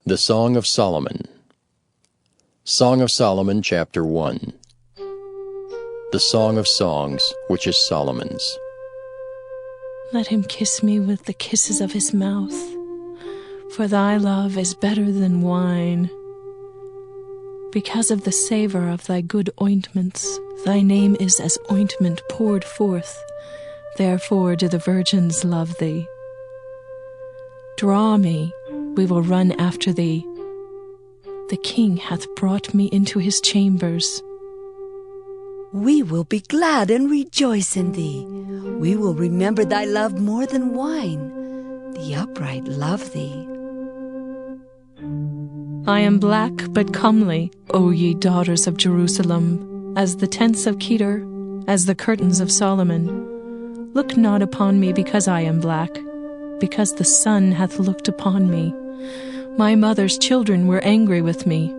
The Song of Solomon. Song of Solomon, chapter 1. The Song of Songs, which is Solomon's. Let him kiss me with the kisses of his mouth, for thy love is better than wine. Because of the savor of thy good ointments, thy name is as ointment poured forth. Therefore do the virgins love thee. Draw me, we will run after thee. The king hath brought me into his chambers. We will be glad and rejoice in thee. We will remember thy love more than wine. The upright love thee. I am black but comely, O ye daughters of Jerusalem, as the tents of Kedar, as the curtains of Solomon. Look not upon me because I am black, because the sun hath looked upon me. My mother's children were angry with me.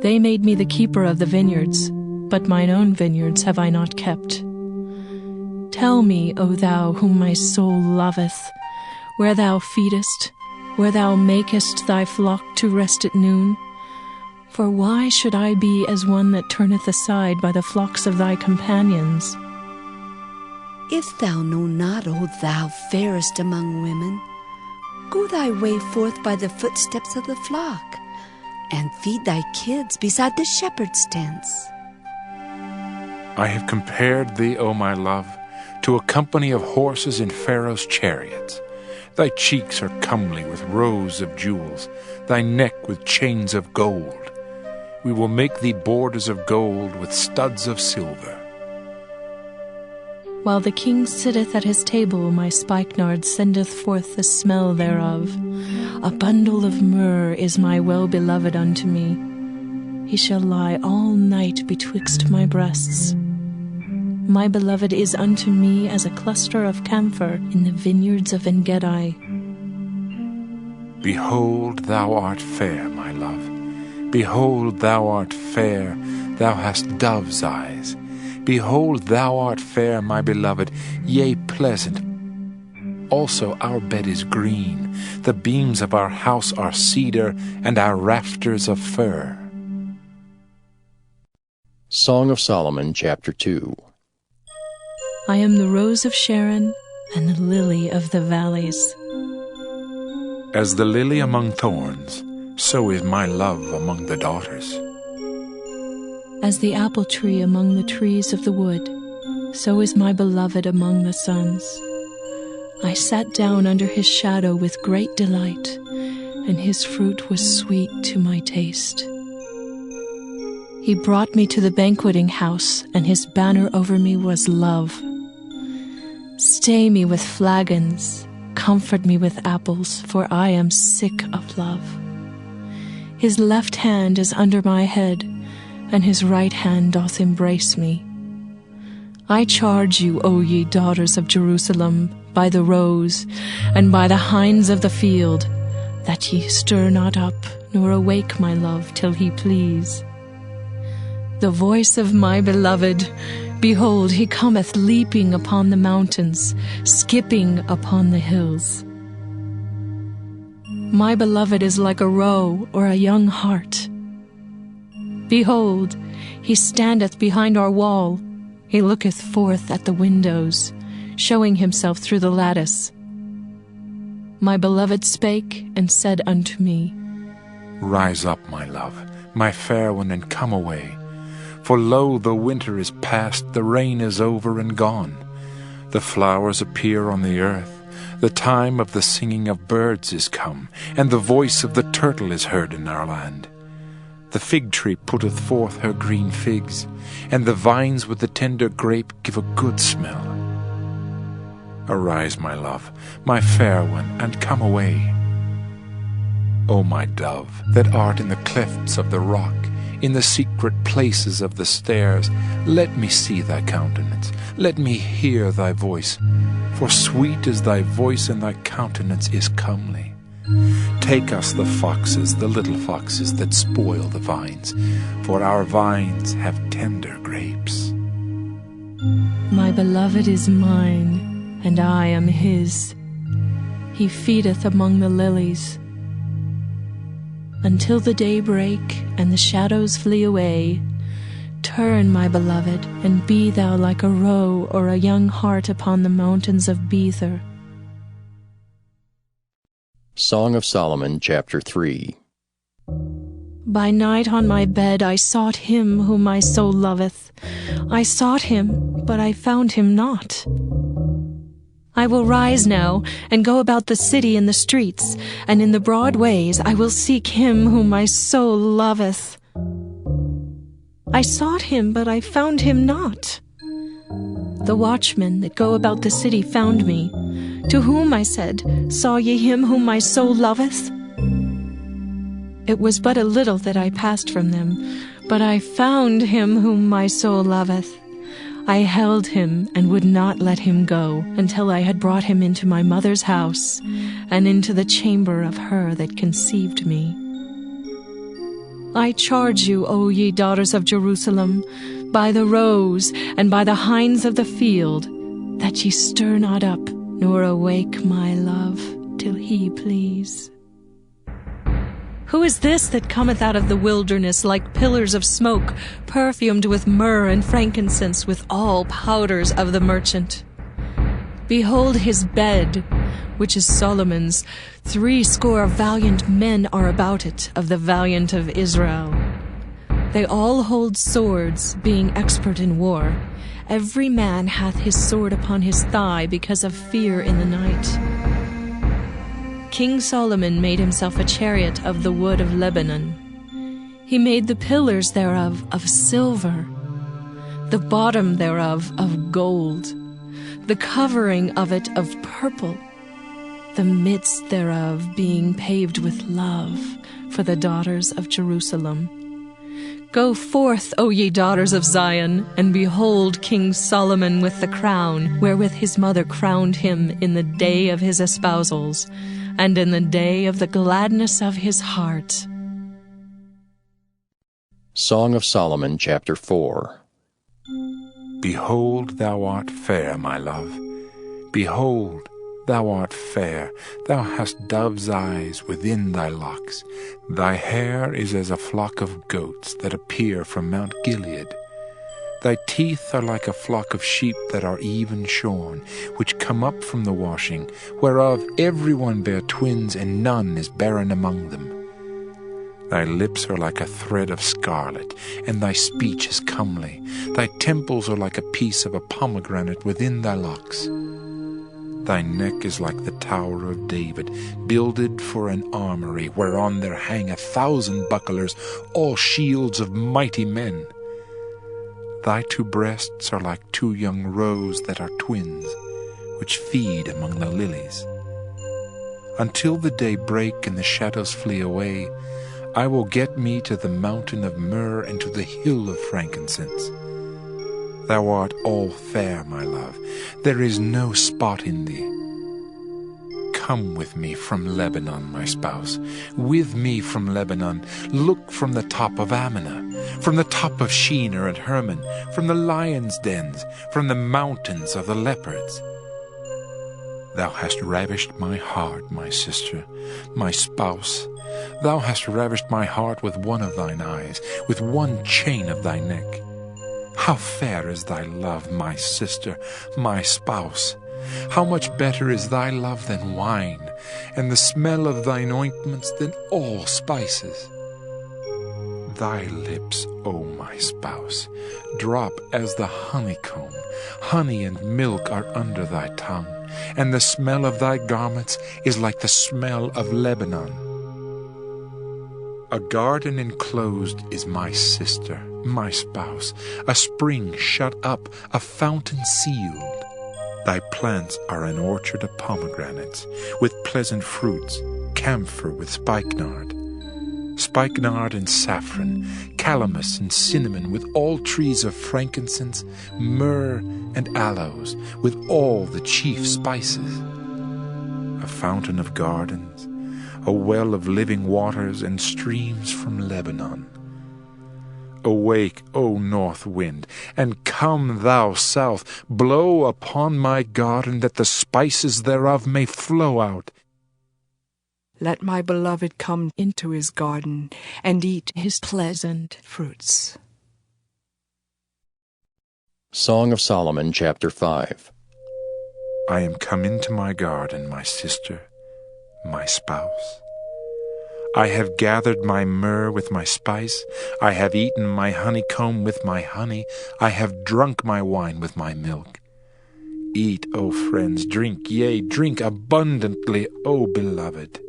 They made me the keeper of the vineyards, but mine own vineyards have I not kept. Tell me, O thou whom my soul loveth, where thou feedest, where thou makest thy flock to rest at noon. For why should I be as one that turneth aside by the flocks of thy companions? If thou know not, O thou fairest among women, go thy way forth by the footsteps of the flock, and feed thy kids beside the shepherd's tents. I have compared thee, O my love, to a company of horses in Pharaoh's chariots. Thy cheeks are comely with rows of jewels, thy neck with chains of gold. We will make thee borders of gold with studs of silver. While the king sitteth at his table, my spikenard sendeth forth the smell thereof. A bundle of myrrh is my well-beloved unto me. He shall lie all night betwixt my breasts. My beloved is unto me as a cluster of camphor in the vineyards of En-gedi. Behold, thou art fair, my love. Behold, thou art fair, thou hast dove's eyes. Behold, thou art fair, my beloved, yea, pleasant. Also our bed is green, the beams of our house are cedar, and our rafters of fir. Song of Solomon, chapter 2. I am the rose of Sharon and the lily of the valleys. As the lily among thorns, so is my love among the daughters. As the apple tree among the trees of the wood, so is my beloved among the sons. I sat down under his shadow with great delight, and his fruit was sweet to my taste. He brought me to the banqueting house, and his banner over me was love. Stay me with flagons, comfort me with apples, for I am sick of love. His left hand is under my head, and his right hand doth embrace me. I charge you, O ye daughters of Jerusalem, by the roes, and by the hinds of the field, that ye stir not up, nor awake my love till he please. The voice of my beloved, behold, he cometh leaping upon the mountains, skipping upon the hills. My beloved is like a roe or a young hart. Behold, he standeth behind our wall. He looketh forth at the windows, showing himself through the lattice. My beloved spake and said unto me, Rise up, my love, my fair one, and come away. For lo, the winter is past, the rain is over and gone. The flowers appear on the earth, the time of the singing of birds is come, and the voice of the turtle is heard in our land. The fig tree putteth forth her green figs, and the vines with the tender grape give a good smell. Arise, my love, my fair one, and come away. O my dove, that art in the clefts of the rock, in the secret places of the stairs, let me see thy countenance, let me hear thy voice, for sweet is thy voice, and thy countenance is comely. Take us the foxes, the little foxes that spoil the vines, for our vines have tender grapes. My beloved is mine, and I am his. He feedeth among the lilies. until the day break and the shadows flee away. Turn, my beloved, and be thou like a roe or a young hart upon the mountains of Bether. Song of Solomon, chapter 3. By night on my bed I sought him whom my soul loveth. I sought him, but I found him not. I will rise now, and go about the city in the streets, and in the broad ways I will seek him whom my soul loveth. I sought him, but I found him not. The watchmen that go about the city found me. To whom I said, Saw ye him whom my soul loveth? It was but a little that I passed from them, but I found him whom my soul loveth. I held him and would not let him go until I had brought him into my mother's house and into the chamber of her that conceived me. I charge you, O ye daughters of Jerusalem, by the roes and by the hinds of the field, that ye stir not up, nor awake my love, till he please. Who is this that cometh out of the wilderness like pillars of smoke, perfumed with myrrh and frankincense, with all powders of the merchant? Behold his bed, which is Solomon's. 80 valiant men are about it, of the valiant of Israel. They all hold swords, being expert in war. Every man hath his sword upon his thigh, because of fear in the night. King Solomon made himself a chariot of the wood of Lebanon. He made the pillars thereof of silver, the bottom thereof of gold, the covering of it of purple, the midst thereof being paved with love for the daughters of Jerusalem. Go forth, O ye daughters of Zion, and behold King Solomon with the crown, wherewith his mother crowned him in the day of his espousals, and in the day of the gladness of his heart. Song of Solomon, chapter 4. Behold, thou art fair, my love. Behold, thou art fair. Thou hast dove's eyes within thy locks. Thy hair is as a flock of goats that appear from Mount Gilead. Thy teeth are like a flock of sheep that are even shorn, which come up from the washing, whereof every one bare twins, and none is barren among them. Thy lips are like a thread of scarlet, and thy speech is comely. Thy temples are like a piece of a pomegranate within thy locks. Thy neck is like the Tower of David, builded for an armory, whereon there hang 1,000 bucklers, all shields of mighty men. Thy 2 breasts are like 2 young roes that are twins, which feed among the lilies. Until the day break and the shadows flee away, I will get me to the mountain of myrrh and to the hill of frankincense. Thou art all fair, my love. There is no spot in thee. Come with me from Lebanon, my spouse. With me from Lebanon. Look from the top of Amana, from the top of Shinar and Hermon, from the lions' dens, from the mountains of the leopards. Thou hast ravished my heart, my sister, my spouse. Thou hast ravished my heart with one of thine eyes, with one chain of thy neck. How fair is thy love, my sister, my spouse! How much better is thy love than wine, and the smell of thine ointments than all spices. Thy lips, O my spouse, drop as the honeycomb. Honey and milk are under thy tongue, and the smell of thy garments is like the smell of Lebanon. A garden enclosed is my sister, my spouse, a spring shut up, a fountain sealed. Thy plants are an orchard of pomegranates, with pleasant fruits, camphor with spikenard, spikenard and saffron, calamus and cinnamon, with all trees of frankincense, myrrh and aloes, with all the chief spices. A fountain of gardens, a well of living waters, and streams from Lebanon. Awake, O north wind, and come thou south, blow upon my garden, that the spices thereof may flow out. Let my beloved come into his garden and eat his pleasant fruits. Song of Solomon, chapter 5. I am come into my garden, my sister, my spouse. I have gathered my myrrh with my spice. I have eaten my honeycomb with my honey. I have drunk my wine with my milk. Eat, O friends, drink, yea, drink abundantly, O beloved.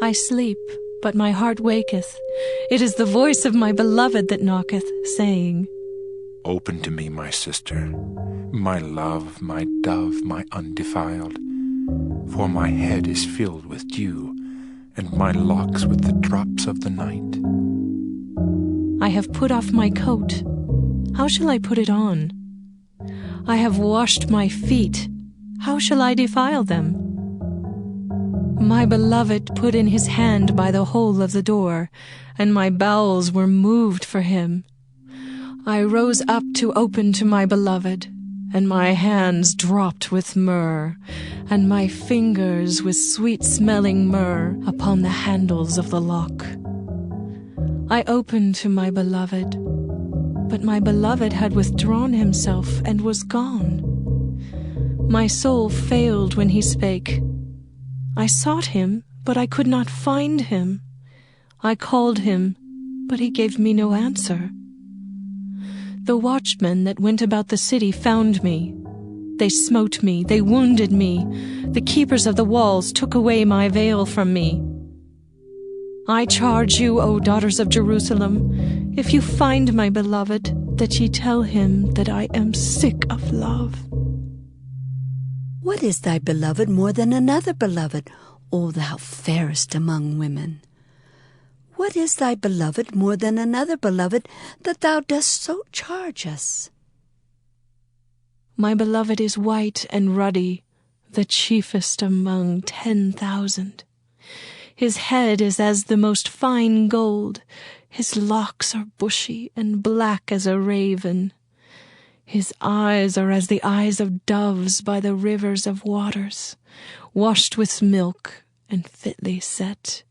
I sleep, but my heart waketh. It is the voice of my beloved that knocketh, saying, Open to me, my sister, my love, my dove, my undefiled. For my head is filled with dew, and my locks with the drops of the night. I have put off my coat. How shall I put it on? I have washed my feet. How shall I defile them? My beloved put in his hand by the hole of the door, and my bowels were moved for him. I rose up to open to my beloved, and my hands dropped with myrrh, and my fingers with sweet-smelling myrrh upon the handles of the lock. I opened to my beloved, but my beloved had withdrawn himself and was gone. My soul failed when he spake. I sought him, but I could not find him. I called him, but he gave me no answer. The watchmen that went about the city found me. They smote me, they wounded me. The keepers of the walls took away my veil from me. I charge you, O daughters of Jerusalem, if you find my beloved, that ye tell him that I am sick of love. What is thy beloved more than another beloved, O thou fairest among women? What is thy beloved more than another beloved, that thou dost so charge us? My beloved is white and ruddy, the chiefest among 10,000. His head is as the most fine gold. His locks are bushy and black as a raven. His eyes are as the eyes of doves by the rivers of waters, washed with milk and fitly set.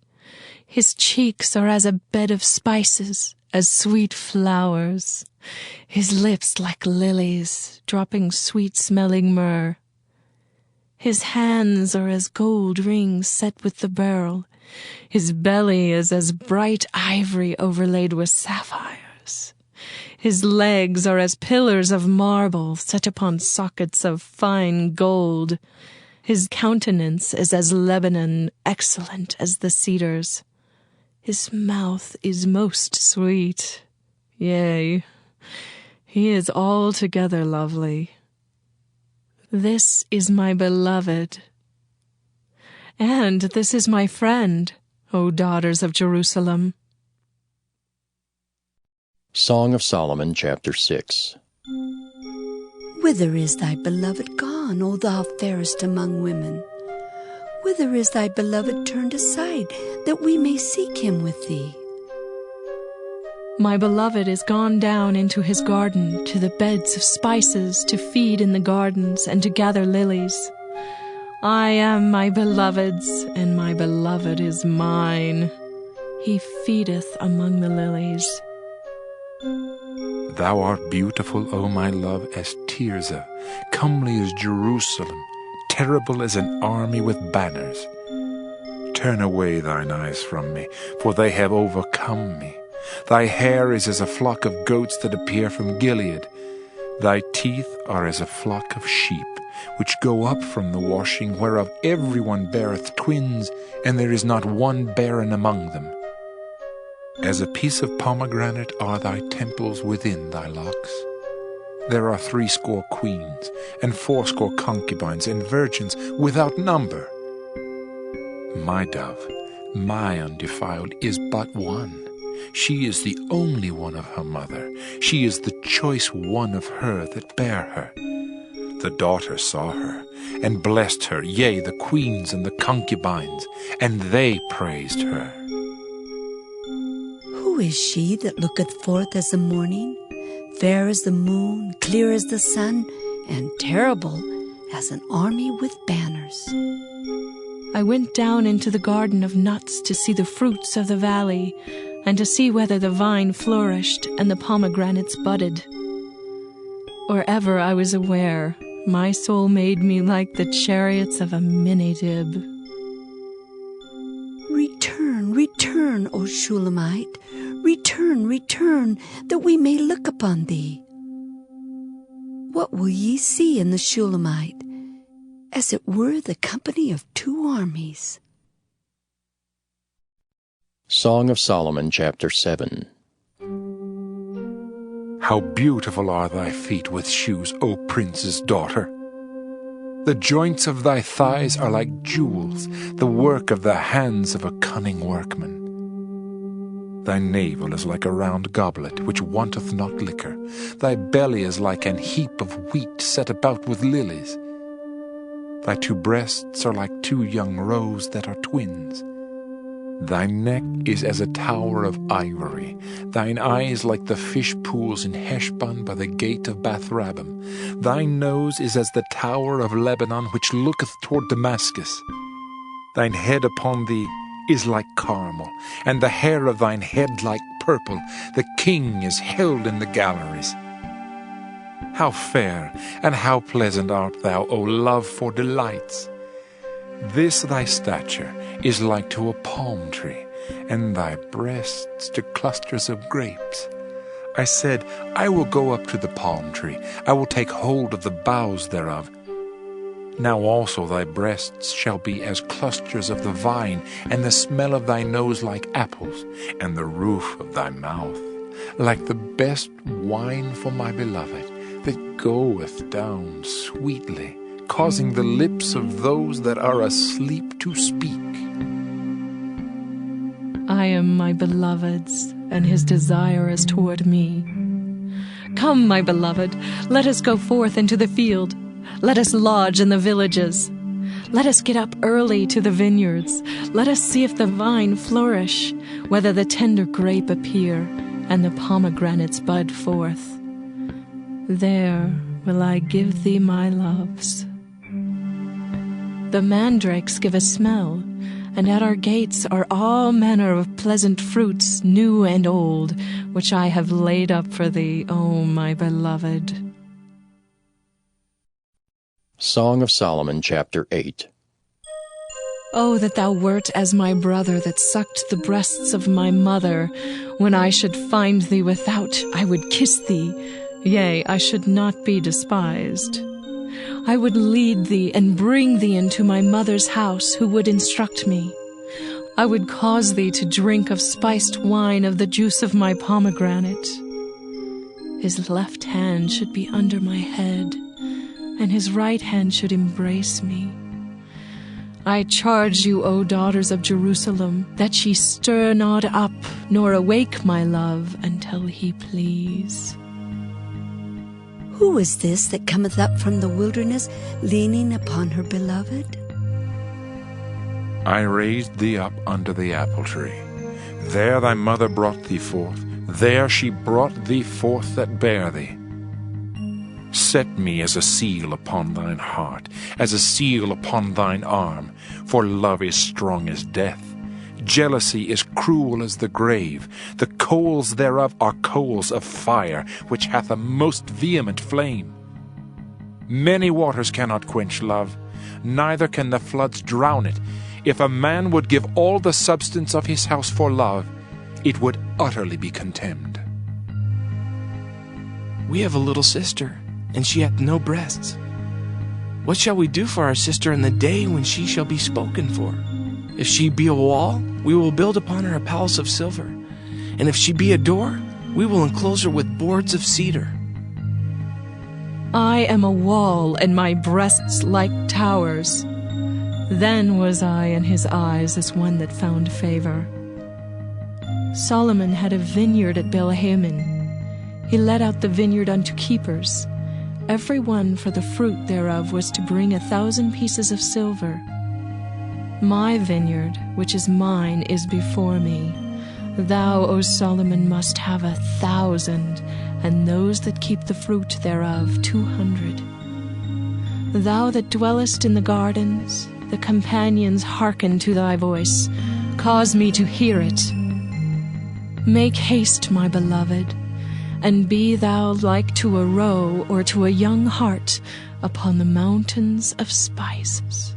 His cheeks are as a bed of spices, as sweet flowers. His lips like lilies, dropping sweet-smelling myrrh. His hands are as gold rings set with the beryl. His belly is as bright ivory overlaid with sapphires. His legs are as pillars of marble set upon sockets of fine gold. His countenance is as Lebanon, excellent as the cedars. His mouth is most sweet. Yea, he is altogether lovely. This is my beloved. And this is my friend, O daughters of Jerusalem. Song of Solomon, chapter 6. Whither is thy beloved gone, O thou fairest among women? Whither is thy beloved turned aside, that we may seek him with thee? My beloved is gone down into his garden, to the beds of spices, to feed in the gardens, and to gather lilies. I am my beloved's, and my beloved is mine. He feedeth among the lilies. Thou art beautiful, O my love, as Tirzah, comely as Jerusalem, terrible as an army with banners. Turn away thine eyes from me, for they have overcome me. Thy hair is as a flock of goats that appear from Gilead. Thy teeth are as a flock of sheep, which go up from the washing, whereof everyone beareth twins, and there is not one barren among them. As a piece of pomegranate are thy temples within thy locks. There are 80 queens, and 80 concubines, and virgins without number. My dove, my undefiled, is but one. She is the only one of her mother. She is the choice one of her that bare her. The daughter saw her, and blessed her, yea, the queens and the concubines, and they praised her. Who is she that looketh forth as the morning, fair as the moon, clear as the sun, and terrible as an army with banners? I went down into the garden of nuts to see the fruits of the valley, and to see whether the vine flourished and the pomegranates budded. Or ever I was aware, my soul made me like the chariots of a Minidib. Return, return, O Shulammite, return, return, that we may look upon thee. What will ye see in the Shulammite? As it were the company of two armies. Song of Solomon, chapter 7. How beautiful are thy feet with shoes, O prince's daughter! The joints of thy thighs are like jewels, the work of the hands of a cunning workman. Thy navel is like a round goblet, which wanteth not liquor. Thy belly is like an heap of wheat set about with lilies. Thy two breasts are like two young roes that are twins. Thy neck is as a tower of ivory, thine eyes like the fish pools in Heshbon by the gate of Bath-rabbim. Thy nose is as the tower of Lebanon which looketh toward Damascus. Thine head upon thee is like Carmel, and the hair of thine head like purple. The king is held in the galleries. How fair and how pleasant art thou, O love for delights! This thy stature is like to a palm tree, and thy breasts to clusters of grapes. I said, I will go up to the palm tree, I will take hold of the boughs thereof. Now also thy breasts shall be as clusters of the vine, and the smell of thy nose like apples, and the roof of thy mouth like the best wine for my beloved, that goeth down sweetly, causing the lips of those that are asleep to speak. I am my beloved's, and his desire is toward me. Come, my beloved, let us go forth into the field. Let us lodge in the villages. Let us get up early to the vineyards. Let us see if the vine flourish, whether the tender grape appear, and the pomegranates bud forth. There will I give thee my loves. The mandrakes give a smell, and at our gates are all manner of pleasant fruits, new and old, which I have laid up for thee, O my beloved. Song of Solomon, chapter 8. Oh, that thou wert as my brother that sucked the breasts of my mother. When I should find thee without, I would kiss thee. Yea, I should not be despised. I would lead thee and bring thee into my mother's house, who would instruct me. I would cause thee to drink of spiced wine of the juice of my pomegranate. His left hand should be under my head, and his right hand should embrace me. I charge you, O daughters of Jerusalem, that ye stir not up, nor awake my love, until he please. Who is this that cometh up from the wilderness, leaning upon her beloved? I raised thee up under the apple tree. There thy mother brought thee forth. There she brought thee forth that bare thee. Set me as a seal upon thine heart, as a seal upon thine arm, for love is strong as death. Jealousy is cruel as the grave. The coals thereof are coals of fire, which hath a most vehement flame. Many waters cannot quench love, neither can the floods drown it. If a man would give all the substance of his house for love, it would utterly be contemned. We have a little sister, and she hath no breasts. What shall we do for our sister in the day when she shall be spoken for? If she be a wall, we will build upon her a palace of silver. And if she be a door, we will enclose her with boards of cedar. I am a wall, and my breasts like towers. Then was I in his eyes as one that found favor. Solomon had a vineyard at Belahamin. He let out the vineyard unto keepers. Every one for the fruit thereof was to bring 1,000 pieces of silver. My vineyard, which is mine, is before me. Thou, O Solomon, must have 1,000, and those that keep the fruit thereof 200. Thou that dwellest in the gardens, the companions hearken to thy voice. Cause me to hear it. Make haste, my beloved, and be thou like to a roe or to a young hart upon the mountains of spices.